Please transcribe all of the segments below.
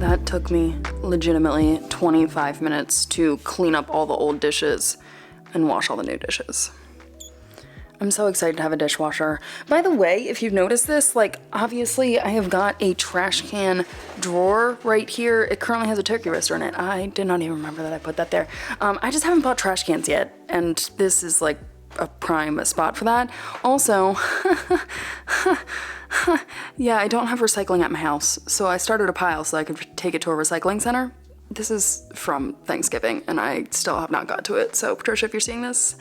That took me legitimately 25 minutes to clean up all the old dishes and wash all the new dishes. I'm so excited to have a dishwasher. By the way, if you've noticed this, like obviously I have got a trash can drawer right here. It currently has a turkey wrister in it. I did not even remember that I put that there. I just haven't bought trash cans yet, and this is like a prime spot for that. Also, yeah, I don't have recycling at my house, so I started a pile so I could take it to a recycling center. This is from Thanksgiving, and I still have not got to it. So Patricia, if you're seeing this,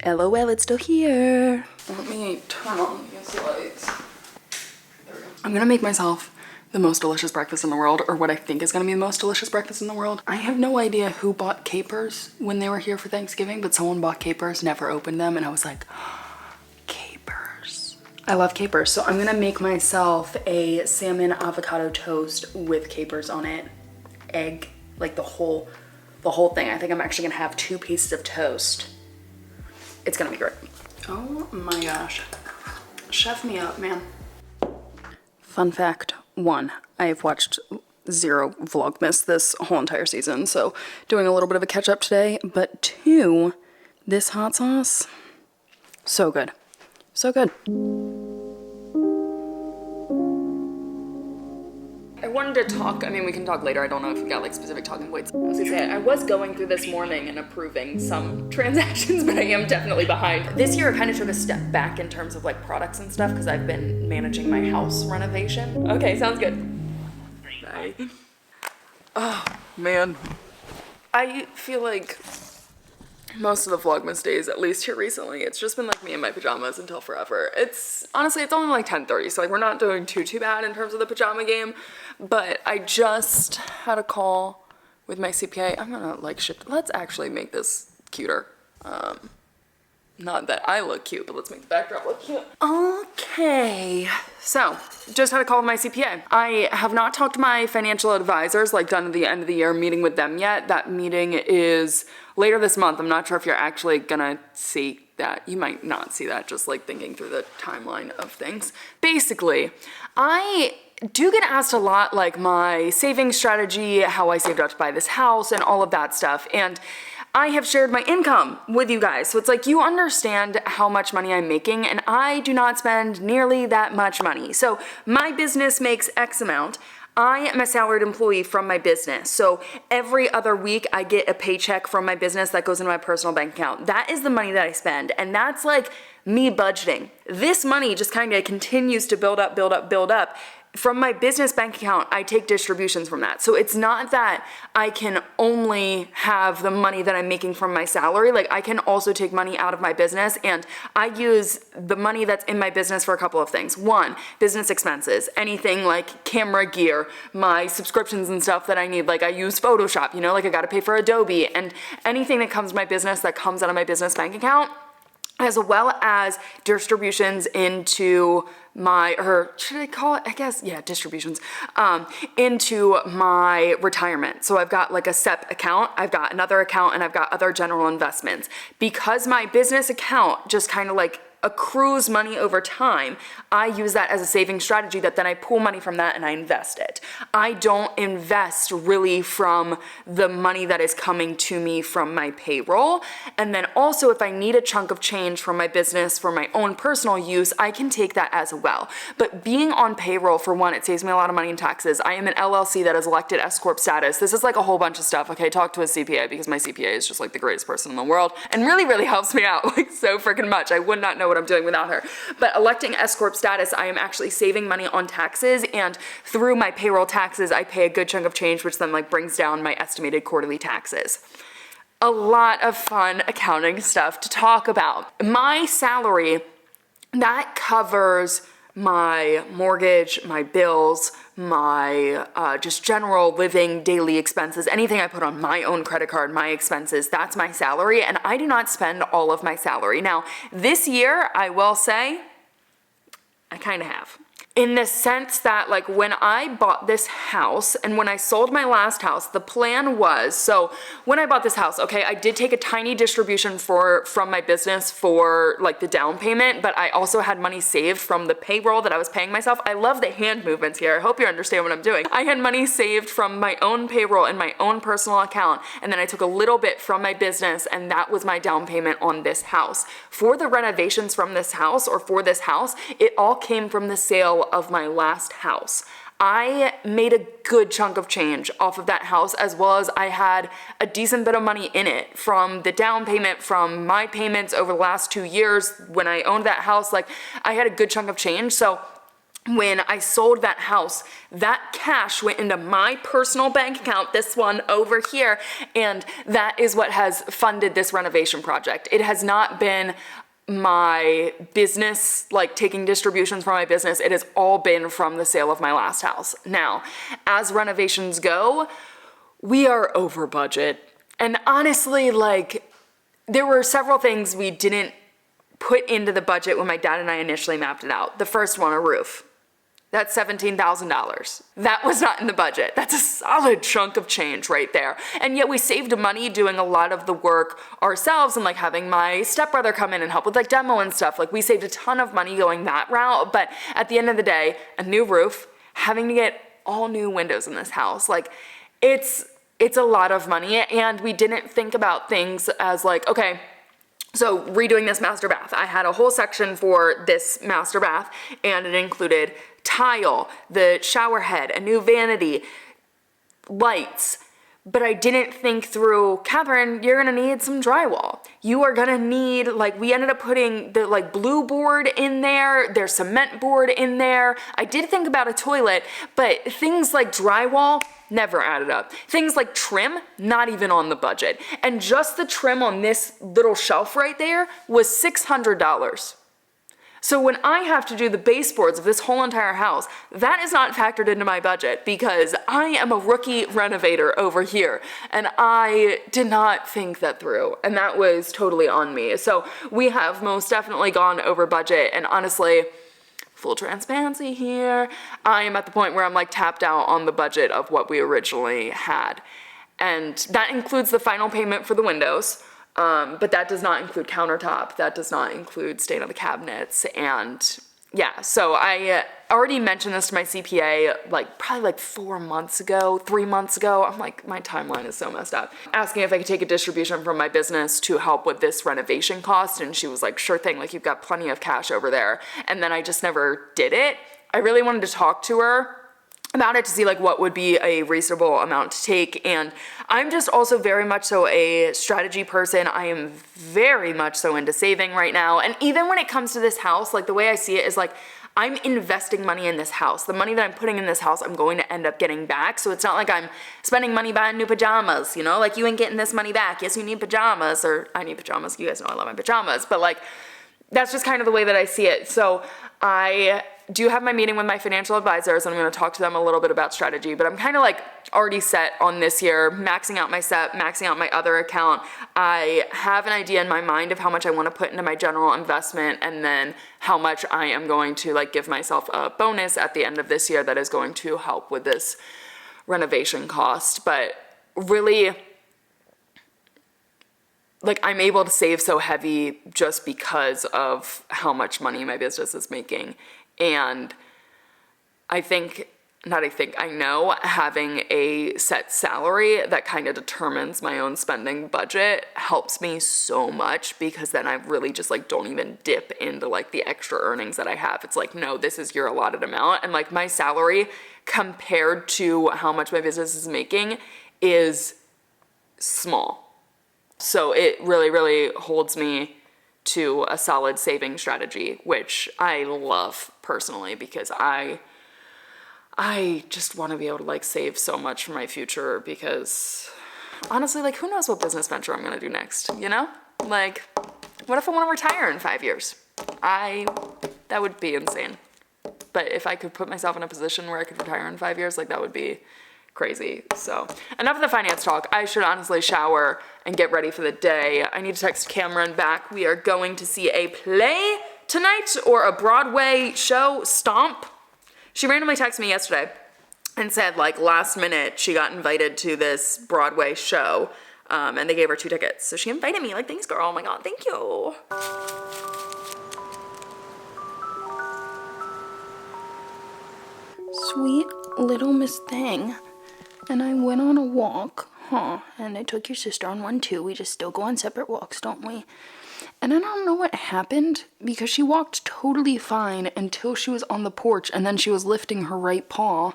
LOL, it's still here. Let me turn on these lights. There we go. I'm gonna make myself the most delicious breakfast in the world, or what I think is gonna be the most delicious breakfast in the world. I have no idea who bought capers when they were here for Thanksgiving, but someone bought capers, never opened them, and I was like, capers. I love capers, so I'm gonna make myself a salmon avocado toast with capers on it, egg, like the whole thing. I think I'm actually gonna have 2 pieces of toast. It's gonna be great. Oh my gosh. Chef me up, man. Fun fact 1, I have watched 0 Vlogmas this whole entire season, so doing a little bit of a catch up today. But 2, this hot sauce, so good. So good. I wanted to talk, I mean, we can talk later. I don't know if we got like specific talking points. I was gonna say, I was going through this morning and approving some transactions, but I am definitely behind. This year I kind of took a step back in terms of like products and stuff because I've been managing my house renovation. Okay, sounds good. Bye. Oh, man. I feel like most of the Vlogmas days, at least here recently, it's just been like me in my pajamas until forever. Honestly, it's only like 10:30, so like we're not doing too bad in terms of the pajama game. But I just had a call with my CPA. I'm gonna like shift. Let's actually make this cuter. Not that I look cute, but let's make the backdrop look cute. Okay, so just had a call with my CPA. I have not talked to my financial advisors, like done at the end of the year meeting with them yet. That meeting is later this month. I'm not sure if you're actually gonna see that. You might not see that, just like thinking through the timeline of things. Basically, I do get asked a lot like my saving strategy, how I saved up to buy this house and all of that stuff. And I have shared my income with you guys. So it's like you understand how much money I'm making, and I do not spend nearly that much money. So my business makes X amount. I am a salaried employee from my business. So every other week I get a paycheck from my business that goes into my personal bank account. That is the money that I spend. And that's like me budgeting. This money just kind of continues to build up. From my business bank account, I take distributions from that. So it's not that I can only have the money that I'm making from my salary. Like I can also take money out of my business, and I use the money that's in my business for a couple of things. 1, business expenses, anything like camera gear, my subscriptions and stuff that I need. Like I use Photoshop, you know, like I gotta pay for Adobe, and anything that comes to my business that comes out of my business bank account, as well as distributions into my, or should I call it, I guess, yeah, distributions, into my retirement. So I've got like a SEP account, I've got another account, and I've got other general investments. Because my business account just kind of like accrues money over time, I use that as a saving strategy that then I pull money from that and I invest it. I don't invest really from the money that is coming to me from my payroll. And then also if I need a chunk of change from my business for my own personal use, I can take that as well. But being on payroll, for one, it saves me a lot of money in taxes. I am an LLC that is elected S Corp status. This is like a whole bunch of stuff. Okay, talk to a CPA because my CPA is just like the greatest person in the world and really helps me out like so freaking much. I would not know what I'm doing without her. But electing S Corp status, I am actually saving money on taxes, and through my payroll taxes, I pay a good chunk of change, which then like brings down my estimated quarterly taxes. A lot of fun accounting stuff to talk about. My salary, that covers my mortgage, my bills, my just general living daily expenses, anything I put on my own credit card, my expenses, that's my salary, and I do not spend all of my salary. Now, this year, I will say, I kind of have. in the sense that like when I bought this house and when I sold my last house, the plan was, so when I bought this house, okay, I did take a tiny distribution from my business for like the down payment, but I also had money saved from the payroll that I was paying myself. I love the hand movements here. I hope you understand what I'm doing. I had money saved from my own payroll and my own personal account, and then I took a little bit from my business, and that was my down payment on this house. For the renovations from this house, or for this house, it all came from the sale of my last house. I made a good chunk of change off of that house, as well as I had a decent bit of money in it from the down payment, from my payments over the last 2 years when I owned that house. Like, I had a good chunk of change. So when I sold that house, that cash went into my personal bank account, this one over here, and that is what has funded this renovation project. It has not been my business, like taking distributions from my business. It has all been from the sale of my last house. Now, as renovations go, we are over budget. And honestly, like, there were several things we didn't put into the budget when my dad and I initially mapped it out. The first one, a roof. That's $17,000. That was not in the budget. That's a solid chunk of change right there. And yet we saved money doing a lot of the work ourselves and like having my stepbrother come in and help with like demo and stuff. Like, we saved a ton of money going that route. But at the end of the day, a new roof, having to get all new windows in this house, like it's a lot of money. And we didn't think about things as like, okay, so redoing this master bath, I had a whole section for this master bath, and it included tile, the shower head, a new vanity, lights. But I didn't think through, Cathrin, you're gonna need some drywall. You are gonna need, like, we ended up putting the like blue board in there, there's cement board in there. I did think about a toilet, but things like drywall never added up. Things like trim, not even on the budget. And just the trim on this little shelf right there was $600. So when I have to do the baseboards of this whole entire house, that is not factored into my budget because I am a rookie renovator over here and I did not think that through, and that was totally on me. So we have most definitely gone over budget, and honestly, full transparency here, I am at the point where I'm like tapped out on the budget of what we originally had. And that includes the final payment for the windows. But that does not include countertop, that does not include stain on the cabinets, and yeah, so I already mentioned this to my CPA like probably like 3 months ago. I'm like, my timeline is so messed up. Asking if I could take a distribution from my business to help with this renovation cost, and she was like, sure thing, like you've got plenty of cash over there. And then I just never did it. I really wanted to talk to her about it to see like what would be a reasonable amount to take. And I'm just also very much so a strategy person. I am very much so into saving right now. And even when it comes to this house, like the way I see it is like, I'm investing money in this house. The money that I'm putting in this house, I'm going to end up getting back. So it's not like I'm spending money buying new pajamas, you know, like you ain't getting this money back. Yes, you need pajamas, or I need pajamas. You guys know I love my pajamas, but like, that's just kind of the way that I see it. So I do have my meeting with my financial advisors, and I'm going to talk to them a little bit about strategy, but I'm kind of like already set on this year, maxing out my SEP, maxing out my other account. I have an idea in my mind of how much I want to put into my general investment, and then how much I am going to like give myself a bonus at the end of this year that is going to help with this renovation cost. But really, like, I'm able to save so heavy just because of how much money my business is making. And I know having a set salary that kind of determines my own spending budget helps me so much, because then I really just like don't even dip into like the extra earnings that I have. It's like, no, this is your allotted amount. And like my salary compared to how much my business is making is small. So it really, really holds me to a solid saving strategy, which I love personally, because I just want to be able to like save so much for my future, because honestly, like, who knows what business venture I'm going to do next, you know? Like, what if I want to retire in 5 years? That would be insane. But if I could put myself in a position where I could retire in 5 years, like, that would be crazy. So enough of the finance talk. I should honestly shower and get ready for the day. I need to text Cameron back. We are going to see a play tonight, or a Broadway show, Stomp. She randomly texted me yesterday and said like last minute she got invited to this Broadway show and they gave her 2 tickets. So she invited me, like, thanks girl, oh my god, thank you. Sweet little Miss Thing. And I went on a walk, and I took your sister on one too. We just still go on separate walks, don't we? And I don't know what happened because she walked totally fine until she was on the porch and then she was lifting her right paw.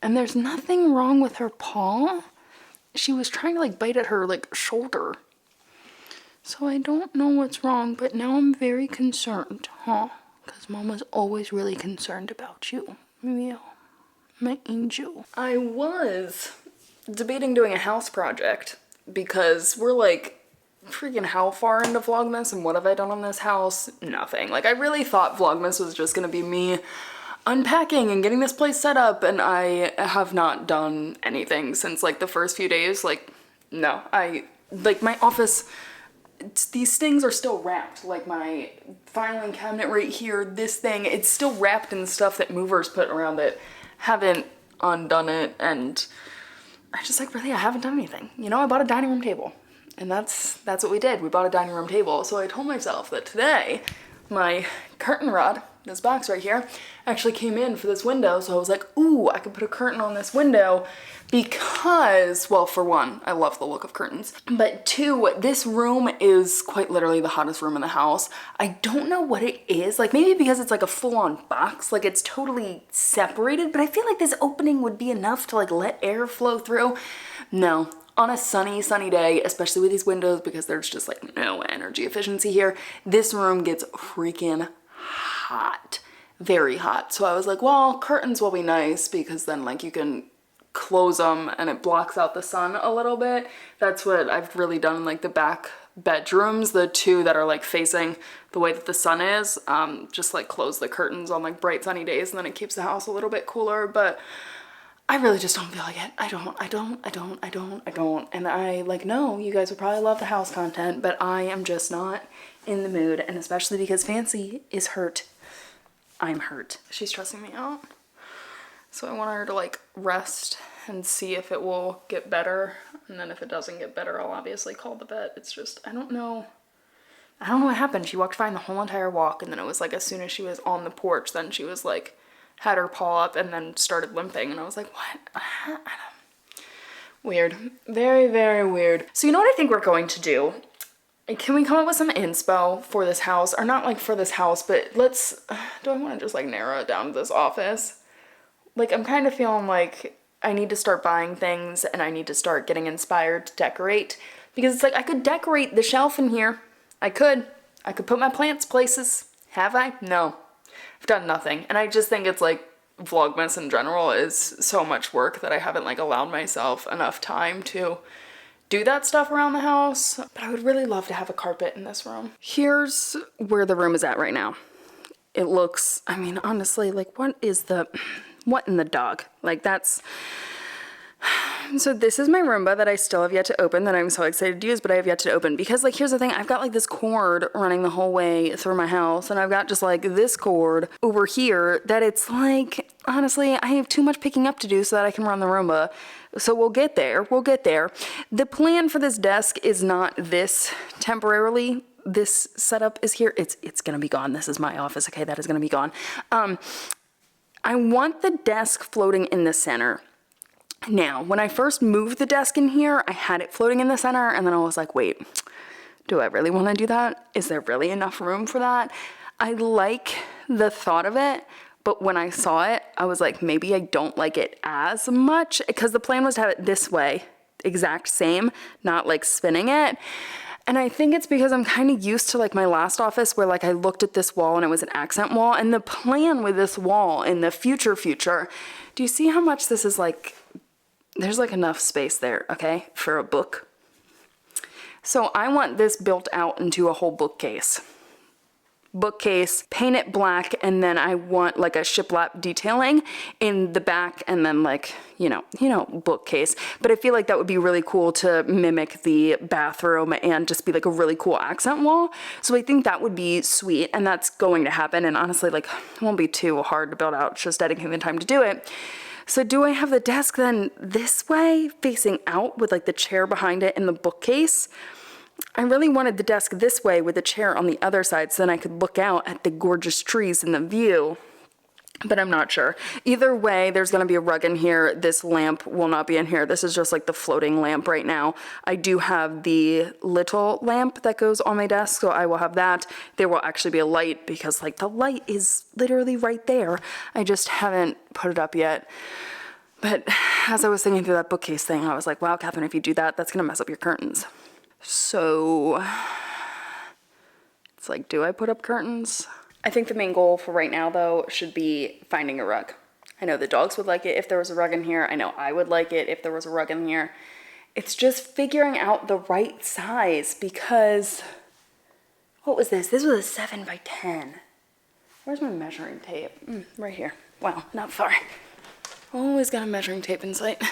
And there's nothing wrong with her paw. She was trying to like bite at her like shoulder. So I don't know what's wrong, but now I'm very concerned, because Mom was always really concerned about you. Yeah, my angel. I was debating doing a house project because we're like freaking how far into Vlogmas and what have I done on this house? Nothing. Like I really thought Vlogmas was just gonna be me unpacking and getting this place set up, and I have not done anything since like the first few days. Like no, like my office, these things are still wrapped. Like my filing cabinet right here, this thing, it's still wrapped in stuff that movers put around it. Haven't undone it, and I just like really I haven't done anything. You know, I bought a dining room table. And that's what we did. We bought a dining room table. So I told myself that today, my curtain rod, this box right here, actually came in for this window. So I was like, ooh, I could put a curtain on this window because, well, for one, I love the look of curtains. But 2, this room is quite literally the hottest room in the house. I don't know what it is. Like maybe because it's like a full-on box, like it's totally separated, but I feel like this opening would be enough to like let air flow through. No. On a sunny day, especially with these windows, because there's just like no energy efficiency here, this room gets freaking hot, very hot. So I was like, well, curtains will be nice because then like you can close them and it blocks out the sun a little bit. That's what I've really done in like the back bedrooms, the 2 that are like facing the way that the sun is, just like close the curtains on like bright sunny days and then it keeps the house a little bit cooler. But I really just don't feel like it. I don't. And I like know you guys would probably love the house content, but I am just not in the mood. And especially because Fancy is hurt. I'm hurt. She's stressing me out. So I want her to like rest and see if it will get better. And then if it doesn't get better, I'll obviously call the vet. It's just, I don't know what happened. She walked fine the whole entire walk. And then it was like as soon as she was on the porch, then she was like, had her paw up and then started limping, and I was like, what? Weird. Very, very weird. So you know what I think we're going to do? Can we come up with some inspo for this house? Or not like for this house, but let's, do I want to just like narrow it down to this office? Like I'm kind of feeling like I need to start buying things and I need to start getting inspired to decorate, because it's like I could decorate the shelf in here. I could put my plants places. Have I? No. I've done nothing. And I just think it's like Vlogmas in general is so much work that I haven't like allowed myself enough time to do that stuff around the house. But I would really love to have a carpet in this room. Here's where the room is at right now. It looks, I mean, honestly, like what in the dog? Like that's, so this is my Roomba that I still have yet to open that I'm so excited to use, but I have yet to open because like here's the thing, I've got like this cord running the whole way through my house, and I've got just like this cord over here that it's like, honestly, I have too much picking up to do so that I can run the Roomba. So we'll get there. The plan for this desk is not this temporarily. This setup is here. It's gonna be gone. This is my office. Okay, that is gonna be gone. I want the desk floating in the center. Now, when I first moved the desk in here, I had it floating in the center, and then I was like, wait, do I really want to do that? Is there really enough room for that? I like the thought of it, but when I saw it, I was like, maybe I don't like it as much, because the plan was to have it this way, exact same, not like spinning it. And I think it's because I'm kind of used to like my last office where like I looked at this wall and it was an accent wall, and the plan with this wall in the future, do you see how much this is like, there's like enough space there, okay, for a book. So I want this built out into a whole bookcase. bookcase, paint it black, and then I want like a shiplap detailing in the back, and then like, you know, bookcase. But I feel like that would be really cool to mimic the bathroom and just be like a really cool accent wall. So I think that would be sweet, and that's going to happen. And honestly, like, it won't be too hard to build out. It's just dedicating the time to do it. So do I have the desk then this way, facing out with like the chair behind it and the bookcase? I really wanted the desk this way with the chair on the other side so then I could look out at the gorgeous trees in the view. But I'm not sure. Either way, there's gonna be a rug in here. This lamp will not be in here. This is just like the floating lamp right now. I do have the little lamp that goes on my desk, so I will have that. There will actually be a light because like the light is literally right there. I just haven't put it up yet. But as I was thinking through that bookcase thing, I was like, wow, Cathrin, if you do that, that's gonna mess up your curtains. So it's like, do I put up curtains? I think the main goal for right now, though, should be finding a rug. I know the dogs would like it if there was a rug in here. I know I would like it if there was a rug in here. It's just figuring out the right size because, what was this? This was a 7 by 10. Where's my measuring tape? Right here. Wow, not far. Always got a measuring tape in sight.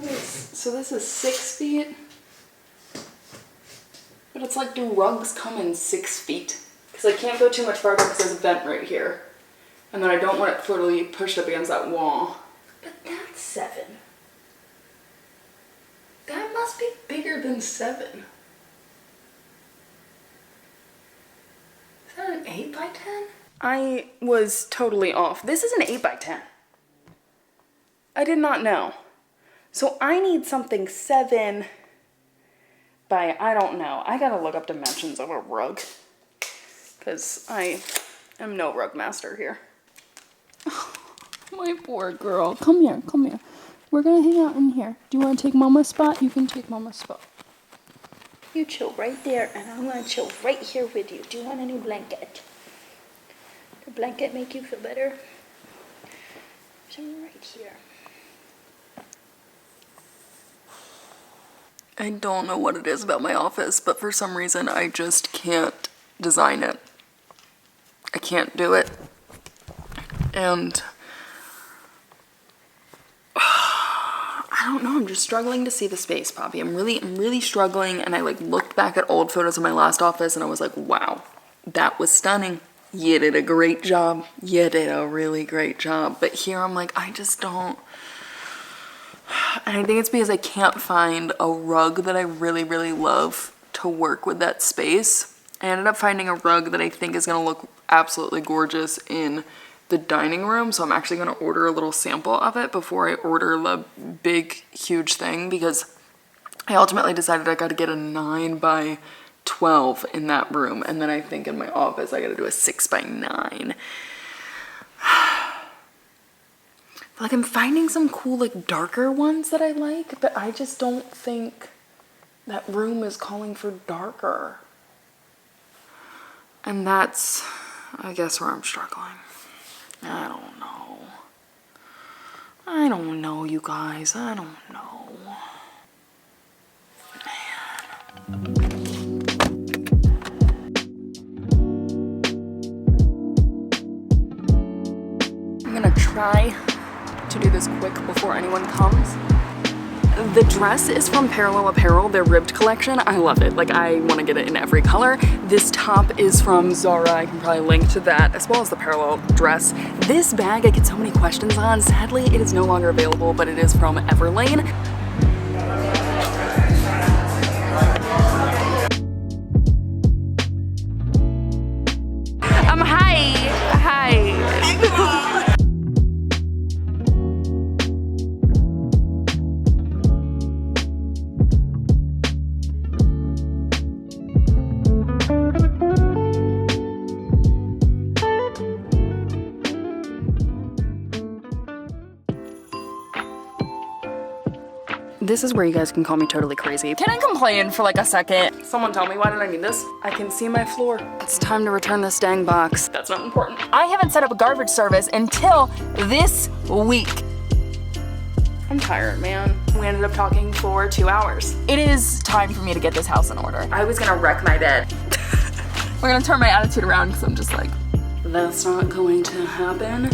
So this is 6 feet? But it's like, do rugs come in 6 feet? Because I can't go too much farther because there's a vent right here. And then I don't want it totally pushed up against that wall. But that's 7. That must be bigger than 7. Is that an 8 by 10? I was totally off. This is an 8 by 10. I did not know. So I need something 7 by, I don't know. I gotta look up dimensions of a rug. Because I am no rug master here. Oh, my poor girl. Come here, come here. We're gonna hang out in here. Do you want to take Mama's spot? You can take Mama's spot. You chill right there, and I'm gonna chill right here with you. Do you want a new blanket? The blanket make you feel better? Some right here. I don't know what it is about my office, but for some reason I just can't design it. I can't do it. And I don't know, I'm just struggling to see the space, Poppy. I'm really struggling, and I like looked back at old photos of my last office and I was like, wow, that was stunning. You did a great job. You did a really great job. But here I'm like, I just don't. And I think it's because I can't find a rug that I really love to work with that space. I ended up finding a rug that I think is gonna look absolutely gorgeous in the dining room, so I'm actually gonna order a little sample of it before I order the big, huge thing, because I ultimately decided I gotta get a 9 by 12 in that room, and then I think in my office I gotta do a 6 by 9. Like, I'm finding some cool, like, darker ones that I like, but I just don't think that room is calling for darker. And that's, I guess, where I'm struggling. I don't know. I don't know, you guys. I don't know. Man. I'm gonna try to do this quick before anyone comes. The dress is from Parallel Apparel, their ribbed collection. I love it. Like, I want to get it in every color. This top is from Zara. I can probably link to that, as well as the Parallel dress. This bag I get so many questions on. Sadly, it is no longer available, but it is from Everlane. Hi. This is where you guys can call me totally crazy. Can I complain for like a second? Someone tell me, why did I need this? I can see my floor. It's time to return this dang box. That's not important. I haven't set up a garbage service until this week. I'm tired, man. We ended up talking for 2 hours. It is time for me to get this house in order. I was gonna wreck my bed. We're gonna turn my attitude around because I'm just like, that's not going to happen.